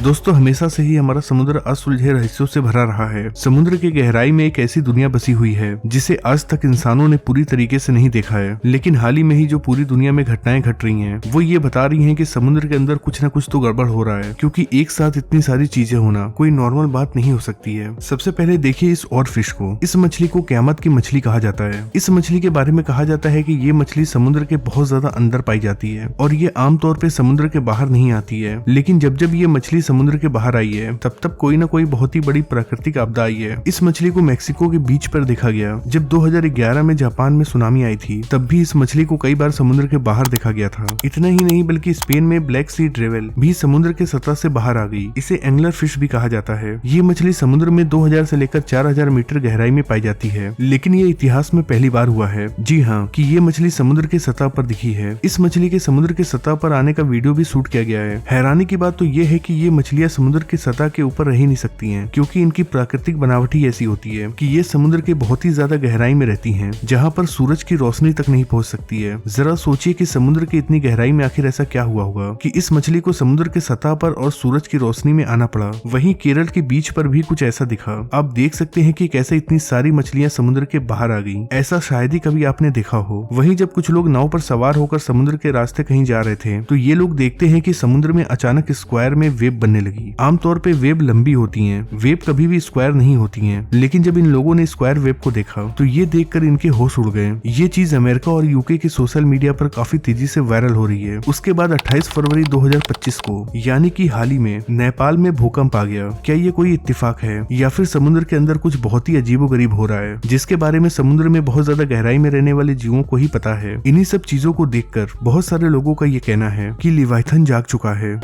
दोस्तों, हमेशा से ही हमारा समुद्र असुलझे रहस्यों से भरा रहा है। समुद्र की गहराई में एक ऐसी दुनिया बसी हुई है जिसे आज तक इंसानों ने पूरी तरीके से नहीं देखा है। लेकिन हाल ही में ही जो पूरी दुनिया में घटनाएं घट रही हैं, वो ये बता रही हैं कि समुद्र के अंदर कुछ न कुछ तो गड़बड़ हो रहा है, क्योंकि एक साथ इतनी सारी चीजें होना कोई नॉर्मल बात नहीं हो सकती है। सबसे पहले देखिए इस और फिश को। इस मछली को क़यामत की मछली कहा जाता है। इस मछली के बारे में कहा जाता है कि ये मछली समुद्र के बहुत ज्यादा अंदर पाई जाती है और ये आमतौर पे समुद्र के बाहर नहीं आती है। लेकिन जब जब ये मछली समुद्र के बाहर आई है, तब तब कोई ना कोई बहुत ही बड़ी प्राकृतिक आपदा आई है। इस मछली को मैक्सिको के बीच पर देखा गया। जब 2011 में जापान में सुनामी आई थी, तब भी इस मछली को कई बार समुद्र के बाहर देखा गया था। इतना ही नहीं, बल्कि स्पेन में ब्लैक सी ड्रेवल भी समुद्र के सतह से बाहर आ गई। इसे एंगलर फिश भी कहा जाता है। ये मछली समुद्र में 2000 से लेकर 4000 मीटर गहराई में पाई जाती है। लेकिन ये इतिहास में पहली बार हुआ है, जी हाँ, कि ये मछली समुद्र के सतह पर दिखी है। इस मछली के समुद्र के सतह पर आने का वीडियो भी शूट किया गया है। हैरानी की बात तो ये है कि ये मछलियां समुद्र की सतह के ऊपर रह ही नहीं सकती हैं, क्योंकि इनकी प्राकृतिक बनावट ही ऐसी होती है कि ये समुद्र के बहुत ही ज्यादा गहराई में रहती हैं, जहाँ पर सूरज की रोशनी तक नहीं पहुँच सकती है। जरा सोचिए कि समुद्र की इतनी गहराई में आखिर ऐसा क्या हुआ होगा कि इस मछली को समुद्र के सतह पर और सूरज की रोशनी में आना पड़ा। वहीं केरल के बीच पर भी कुछ ऐसा दिखा। आप देख सकते हैं कि कैसे इतनी सारी मछलियां समुद्र के बाहर आ गईं। ऐसा शायद ही कभी आपने देखा हो। वहीं जब कुछ लोग नाव पर सवार होकर समुद्र के रास्ते कहीं जा रहे थे, तो ये लोग देखते हैं कि समुद्र में अचानक स्क्वायर में वेव बनने लगी। आमतौर पे वेव लंबी होती हैं, वेव कभी भी स्क्वायर नहीं होती हैं। लेकिन जब इन लोगों ने स्क्वायर वेव को देखा, तो ये देखकर इनके होश उड़ गए। ये चीज अमेरिका और यूके के सोशल मीडिया पर काफी तेजी से वायरल हो रही है। उसके बाद 28 फरवरी 2025 को, यानी कि हाल ही में, नेपाल में भूकंप आ गया। क्या ये कोई इत्तेफाक है या फिर समुद्र के अंदर कुछ बहुत ही अजीबोगरीब हो रहा है, जिसके बारे में समुद्र में बहुत ज्यादा गहराई में रहने वाले जीवों को ही पता है। इन्हीं सब चीजों को देखकर बहुत सारे लोगों का ये कहना है कि लिवाइथन जाग चुका है।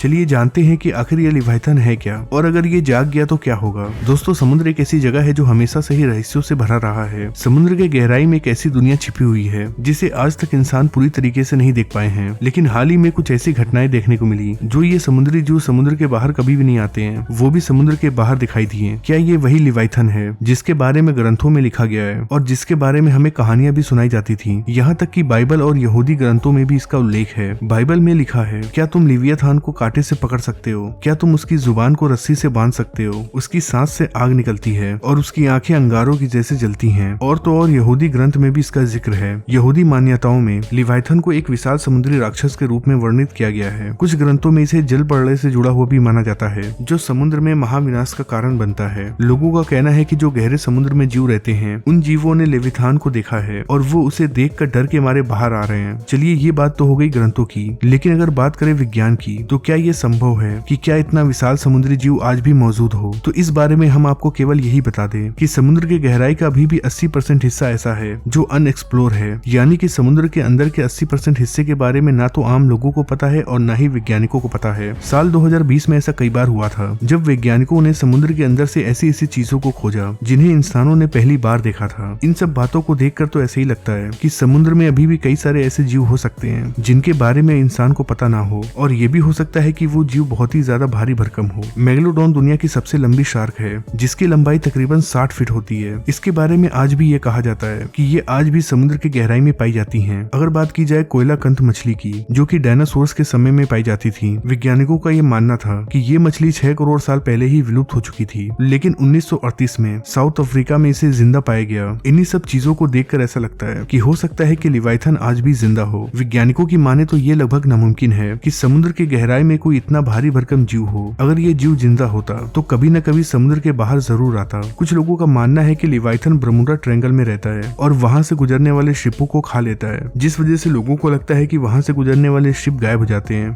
चलिए जानते हैं कि आखिर ये लिवाइथन है क्या, और अगर ये जाग गया तो क्या होगा। दोस्तों, समुद्र एक ऐसी जगह है जो हमेशा से ही रहस्यों से भरा रहा है। समुद्र के गहराई में एक ऐसी दुनिया छिपी हुई है जिसे आज तक इंसान पूरी तरीके से नहीं देख पाए हैं। लेकिन हाल ही में कुछ ऐसी घटनाएं देखने को मिली जो ये समुद्री जीव समुद्र के बाहर कभी भी नहीं आते हैं, वो भी समुद्र के बाहर दिखाई दिए। क्या ये वही लिवाइथन है जिसके बारे में ग्रंथों में लिखा गया है और जिसके बारे में हमें कहानियां भी सुनाई जाती थी? यहाँ तक कि बाइबल और यहूदी ग्रंथों में भी इसका उल्लेख है। बाइबल में लिखा है, क्या तुम लिवियाथान को कांटे से पकड़ सकते हो? क्या तुम उसकी जुबान को रस्सी से बांध सकते हो? उसकी सांस से आग निकलती है और उसकी आंखें अंगारों की जैसे जलती हैं। और तो और यहूदी ग्रंथ में भी इसका जिक्र है। यहूदी मान्यताओं में लिवाइथन को एक विशाल समुद्री राक्षस के रूप में वर्णित किया गया है। कुछ ग्रंथों में इसे जल प्रलय से जुड़ा हुआ भी माना जाता है, जो समुद्र में महाविनाश का कारण बनता है। लोगों का कहना है कि जो गहरे समुद्र में जीव रहते हैं, उन जीवों ने लेविथान को देखा है और वो उसे देखकर डर के मारे बाहर आ रहे हैं। चलिए, ये बात तो हो गई ग्रंथों की, लेकिन अगर बात करें विज्ञान की, तो क्या ये संभव है कि क्या इतना विशाल समुद्री जीव आज भी मौजूद हो? तो इस बारे में हम आपको केवल यही बता दें कि समुद्र की गहराई का अभी भी 80% हिस्सा ऐसा है जो अनएक्सप्लोर है। यानी कि समुद्र के अंदर के 80% हिस्से के बारे में ना तो आम लोगों को पता है और ना ही वैज्ञानिकों को पता है। साल 2020 में ऐसा कई बार हुआ था, जब वैज्ञानिकों ने समुद्र के अंदर से ऐसी ऐसी चीजों को खोजा जिन्हें इंसानों ने पहली बार देखा था। इन सब बातों को देखकर तो ऐसे ही लगता है कि समुद्र में अभी भी कई सारे ऐसे जीव हो सकते हैं जिनके बारे में इंसान को पता ना हो, और ये भी हो सकता है कि वो जीव बहुत ही ज्यादा भारी भरकम हो। मेगलोडॉन दुनिया की सबसे लंबी शार्क है, जिसकी लंबाई तकरीबन 60 फीट होती है। इसके बारे में आज भी ये कहा जाता है कि ये आज भी समुद्र की गहराई में पाई जाती हैं। अगर बात की जाए कोयला कंठ मछली की, जो कि डायनासोर्स के समय में पाई जाती थी, वैज्ञानिकों का ये मानना था कि ये मछली 6 करोड़ साल पहले ही विलुप्त हो चुकी थी। लेकिन 1938 में साउथ अफ्रीका में इसे जिंदा पाया गया। इन्हीं सब चीजों को देखकर ऐसा लगता है कि हो सकता है कि लिवाइथन आज भी जिंदा हो। वैज्ञानिकों की माने तो ये लगभग नामुमकिन है कि समुद्र की गहराई में कोई इतना भारी भरकम जीव हो। अगर ये जीव जिंदा होता तो कभी न कभी समुद्र के बाहर जरूर आता। कुछ लोगों का मानना है कि लिवाइथन बरमूडा ट्रायंगल में रहता है और वहां से गुजरने वाले शिपों को खा लेता है, जिस वजह से लोगों को लगता है कि वहां से गुजरने वाले शिप गायब हो जाते हैं।